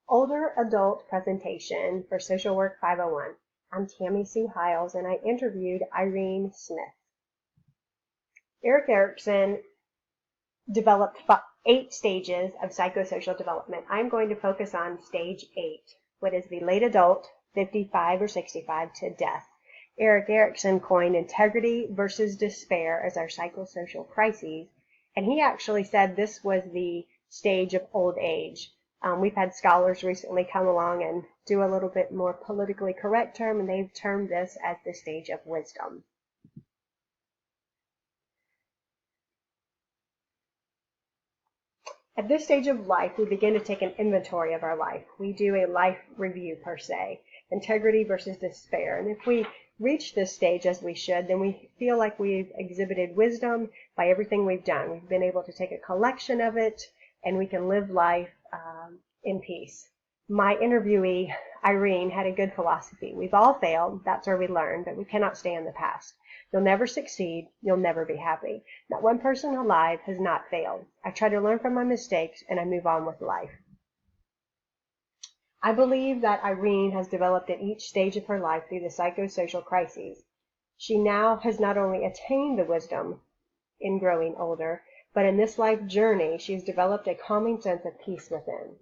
Older Adult Presentation for Social Work 501. I'm Tammy Sue Hiles, and I interviewed Irene Smith. Erik Erikson developed 8 stages of psychosocial development. I'm going to focus on stage 8, what is the late adult, 55 or 65 to death. Erik Erikson coined integrity versus despair as our psychosocial crises, and he actually said this was the stage of old age. We've had scholars recently come along and do a little bit more politically correct term, and they've termed this as the stage of wisdom. At this stage of life, we begin to take an inventory of our life. We do a life review, per se, integrity versus despair. And if we reach this stage as we should, then we feel like we've exhibited wisdom by everything we've done. We've been able to take a collection of it, and we can live life in peace. My interviewee, Irene, had a good philosophy. We've all failed. That's where we learn, but we cannot stay in the past. You'll never succeed. You'll never be happy. Not one person alive has not failed. I try to learn from my mistakes, and I move on with life. I believe that Irene has developed at each stage of her life through the psychosocial crises. She now has not only attained the wisdom in growing older, but in this life journey, she has developed a calming sense of peace within.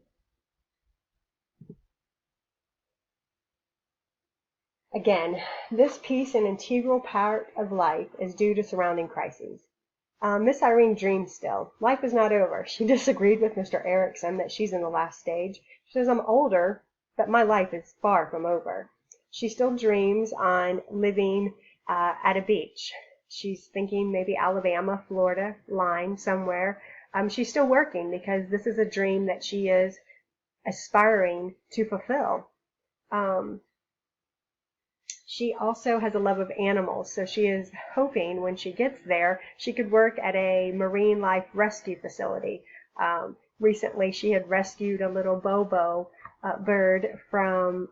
Again, this peace, an integral part of life, is due to surrounding crises. Miss Irene dreams still. Life is not over. She disagreed with Mr. Erikson that she's in the last stage. She says, I'm older, but my life is far from over. She still dreams on living at a beach. She's thinking maybe Alabama, Florida, line somewhere. She's still working because this is a dream that she is aspiring to fulfill. She also has a love of animals, so she is hoping when she gets there, she could work at a marine life rescue facility. Recently, she had rescued a little Bobo bird from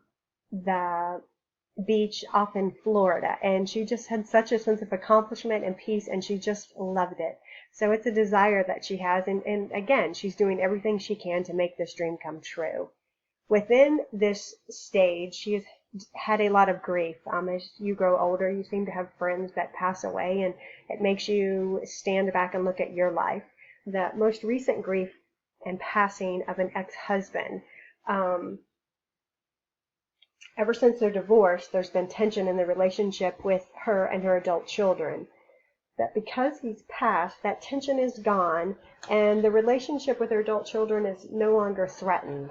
the beach off in Florida, and she just had such a sense of accomplishment and peace, and she just loved it. So it's a desire that she has, and again, she's doing everything she can to make this dream come true. Within this stage, she has had a lot of grief. As you grow older, you seem to have friends that pass away, and it makes you stand back and look at your life. The most recent grief and passing of an ex-husband. Ever since their divorce, there's been tension in the relationship with her and her adult children. But because he's passed, that tension is gone, and the relationship with her adult children is no longer threatened.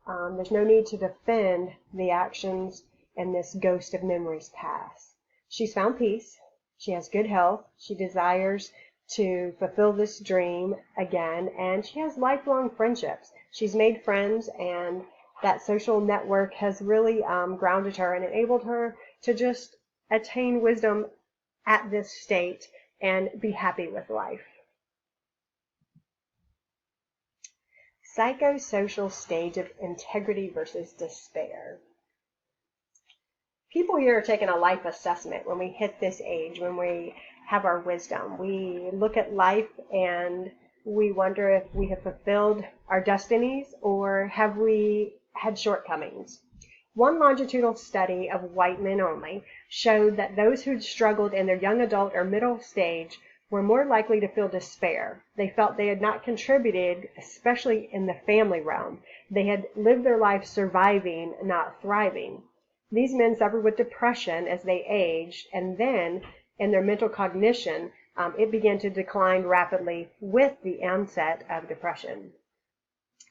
There's no need to defend the actions and this ghost of memories past. She's found peace. She has good health. She desires to fulfill this dream again, and she has lifelong friendships. She's made friends, and that social network has really grounded her and enabled her to just attain wisdom at this state and be happy with life. Psychosocial stage of integrity versus despair. People here are taking a life assessment when we hit this age, when we have our wisdom. We look at life and we wonder if we have fulfilled our destinies or have we had shortcomings. One longitudinal study of white men only showed that those who'd struggled in their young adult or middle stage were more likely to feel despair. They felt they had not contributed, especially in the family realm. They had lived their life surviving, not thriving. These men suffered with depression as they aged, and then in their mental cognition, it began to decline rapidly with the onset of depression.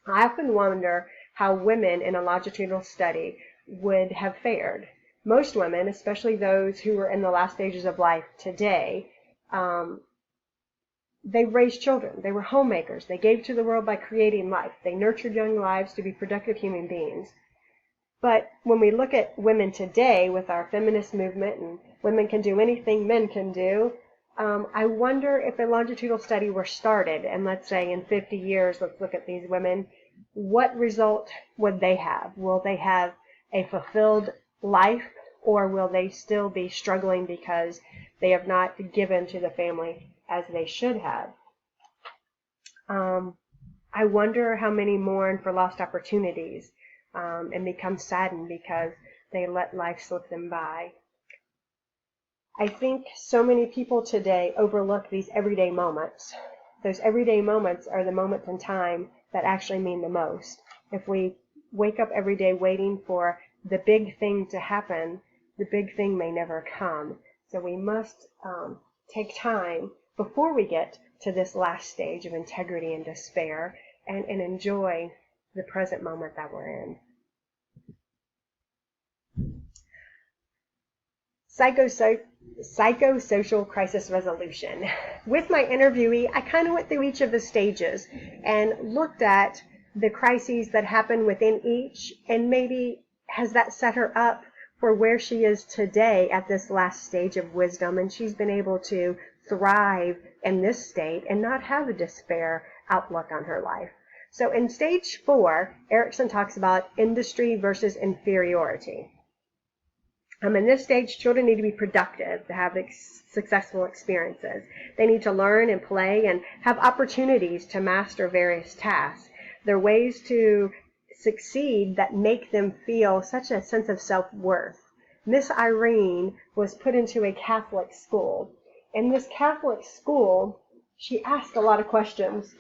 I often wonder how women in a longitudinal study would have fared. Most women, especially those who are in the last stages of life today, they raised children. They were homemakers. They gave to the world by creating life. They nurtured young lives to be productive human beings. But when we look at women today with our feminist movement and women can do anything men can do, I wonder if a longitudinal study were started, and let's say in 50 years, let's look at these women, what result would they have? Will they have a fulfilled life, or will they still be struggling because they have not given to the family as they should have? I wonder how many mourn for lost opportunities. and become saddened because they let life slip them by. I think so many people today overlook these everyday moments. Those everyday moments are the moments in time that actually mean the most. If we wake up every day waiting for the big thing to happen, the big thing may never come. So we must take time before we get to this last stage of integrity and despair and enjoy the present moment that we're in. Psychosocial crisis resolution. With my interviewee, I kind of went through each of the stages and looked at the crises that happen within each, and maybe has that set her up for where she is today at this last stage of wisdom, and she's been able to thrive in this state and not have a despair outlook on her life. So in stage 4, Erickson talks about industry versus inferiority. In this stage, children need to be productive to have successful experiences. They need to learn and play and have opportunities to master various tasks. There are ways to succeed that make them feel such a sense of self-worth. Miss Irene was put into a Catholic school. In this Catholic school, she asked a lot of questions.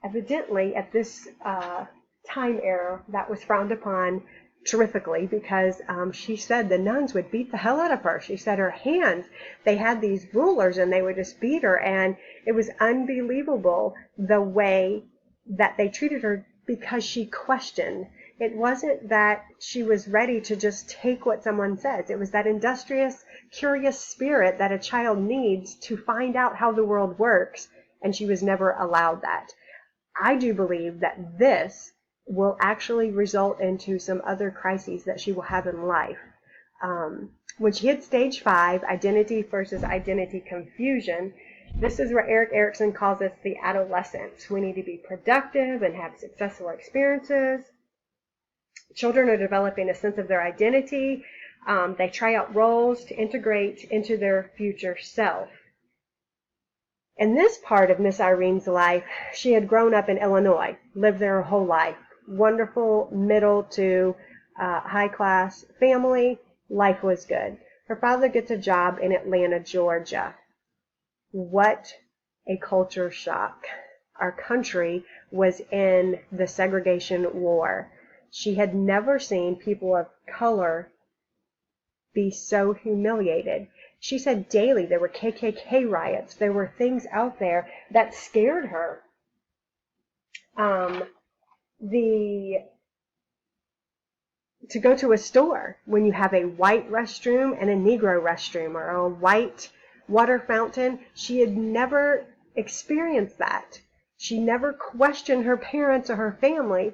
Evidently, at this time era, that was frowned upon terrifically because she said the nuns would beat the hell out of her. She said her hands, they had these rulers and they would just beat her, and it was unbelievable the way that they treated her because she questioned. It wasn't that she was ready to just take what someone says. It was that industrious, curious spirit that a child needs to find out how the world works, and she was never allowed that. I do believe that this will actually result into some other crises that she will have in life. When she hit stage 5, identity versus identity confusion, this is where Erik Erikson calls us the adolescents. We need to be productive and have successful experiences. Children are developing a sense of their identity. They try out roles to integrate into their future self. In this part of Miss Irene's life, she had grown up in Illinois, lived there her whole life. Wonderful middle to high class family. Life was good. Her father gets a job in Atlanta, Georgia. What a culture shock. Our country was in the segregation war. She had never seen people of color be so humiliated. She said daily there were KKK riots. There were things out there that scared her. To go to a store when you have a white restroom and a Negro restroom, or a white water fountain, she had never experienced that. She never questioned her parents or her family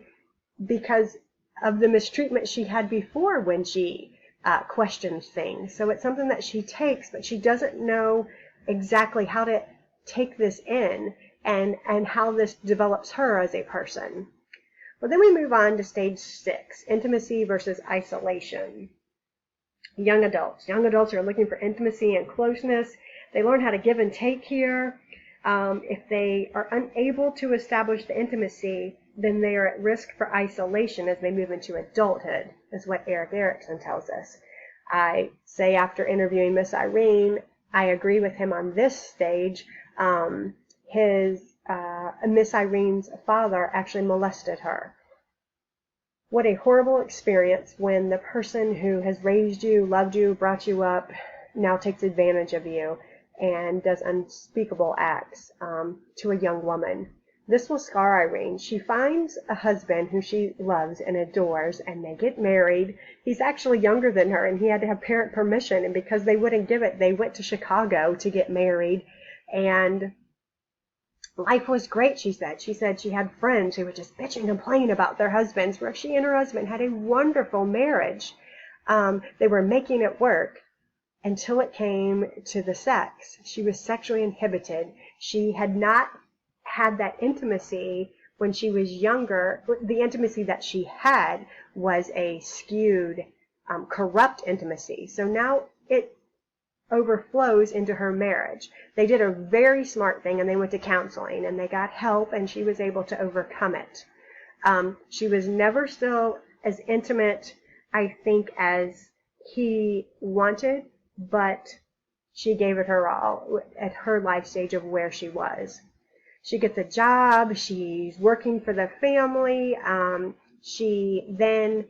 because of the mistreatment she had before when she questions things. So it's something that she takes, but she doesn't know exactly how to take this in and how this develops her as a person. Well, then we move on to stage 6, intimacy versus isolation. Young adults. Young adults are looking for intimacy and closeness. They learn how to give and take here. If they are unable to establish the intimacy, then they are at risk for isolation as they move into adulthood, is what Erik Erikson tells us. I say after interviewing Miss Irene, I agree with him on this stage. Miss Irene's father actually molested her. What a horrible experience when the person who has raised you, loved you, brought you up, now takes advantage of you and does unspeakable acts to a young woman. This will scar Irene. She finds a husband who she loves and adores, and they get married. He's actually younger than her, and he had to have parent permission, and because they wouldn't give it, they went to Chicago to get married, and life was great, she said. She said she had friends who would just bitch and complain about their husbands, where she and her husband had a wonderful marriage. They were making it work until it came to the sex. She was sexually inhibited. She had not had that intimacy when she was younger. The intimacy that she had was a skewed, corrupt intimacy. So now it overflows into her marriage. They did a very smart thing, and they went to counseling, and they got help, and she was able to overcome it. She was never still as intimate, I think, as he wanted, but she gave it her all at her life stage of where she was. She gets a job. She's working for the family. She then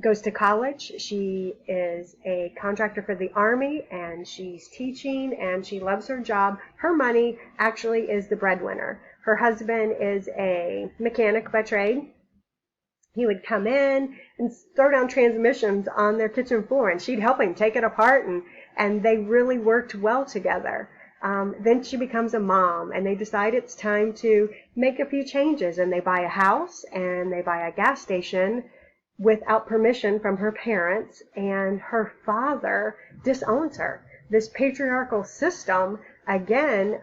goes to college. She is a contractor for the Army, and she's teaching, and she loves her job. Her money actually is the breadwinner. Her husband is a mechanic by trade. He would come in and throw down transmissions on their kitchen floor, and she'd help him take it apart, and they really worked well together. Then she becomes a mom, and they decide it's time to make a few changes, and they buy a house, and they buy a gas station without permission from her parents, and her father disowns her. This patriarchal system, again,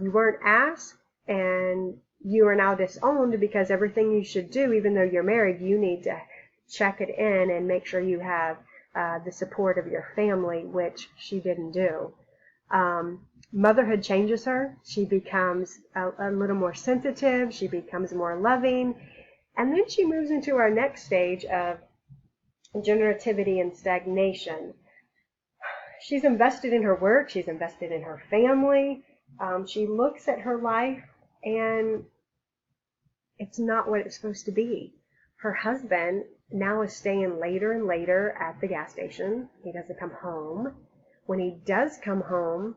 you weren't asked, and you are now disowned because everything you should do, even though you're married, you need to check it in and make sure you have the support of your family, which she didn't do. Motherhood changes her. She becomes a little more sensitive. She becomes more loving. And then she moves into our next stage of generativity and stagnation. She's invested in her work. She's invested in her family. She looks at her life, and it's not what it's supposed to be. Her husband now is staying later and later at the gas station. He doesn't come home. When he does come home,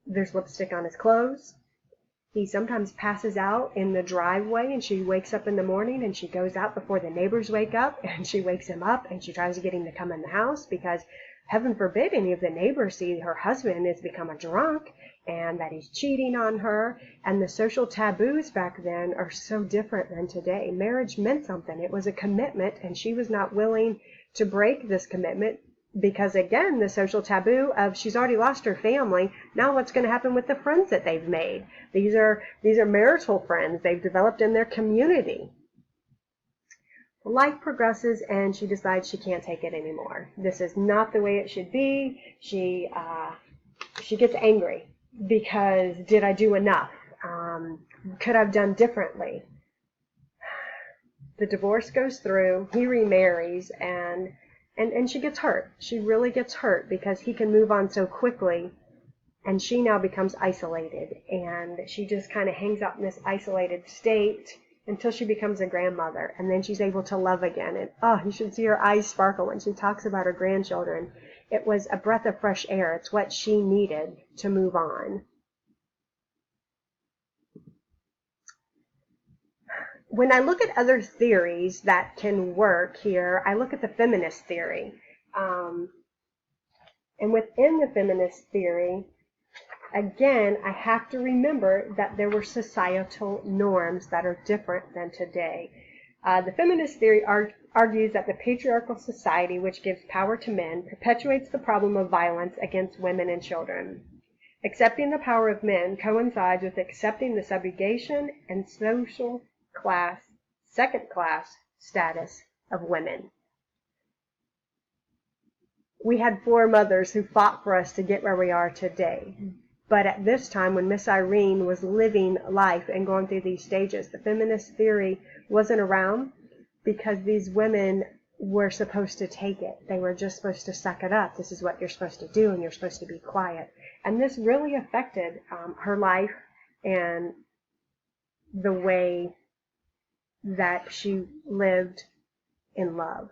there's lipstick on his clothes. He sometimes passes out in the driveway, and she wakes up in the morning, and she goes out before the neighbors wake up, and she wakes him up, and she tries to get him to come in the house because, heaven forbid, any of the neighbors see her husband has become a drunk and that he's cheating on her. And the social taboos back then are so different than today. Marriage meant something. It was a commitment, and she was not willing to break this commitment. Because again, the social taboo of she's already lost her family. Now what's going to happen with the friends that they've made? These are marital friends they've developed in their community. Life progresses, and she decides she can't take it anymore. This is not the way it should be. She gets angry because did I do enough? Could I have done differently? The divorce goes through. He remarries, and she gets hurt. She really gets hurt because he can move on so quickly, and she now becomes isolated, and she just kind of hangs out in this isolated state until she becomes a grandmother, and then she's able to love again. And you should see her eyes sparkle when she talks about her grandchildren. It was a breath of fresh air. It's what she needed to move on. When I look at other theories that can work here, I look at the feminist theory. And within the feminist theory, again, I have to remember that there were societal norms that are different than today. The feminist theory argues that the patriarchal society, which gives power to men, perpetuates the problem of violence against women and children. Accepting the power of men coincides with accepting the subjugation and social class, second class status of women. We had foremothers who fought for us to get where we are today. But at this time, when Miss Irene was living life and going through these stages, the feminist theory wasn't around because these women were supposed to take it. They were just supposed to suck it up. This is what you're supposed to do, and you're supposed to be quiet. And this really affected her life and the way that she lived in love.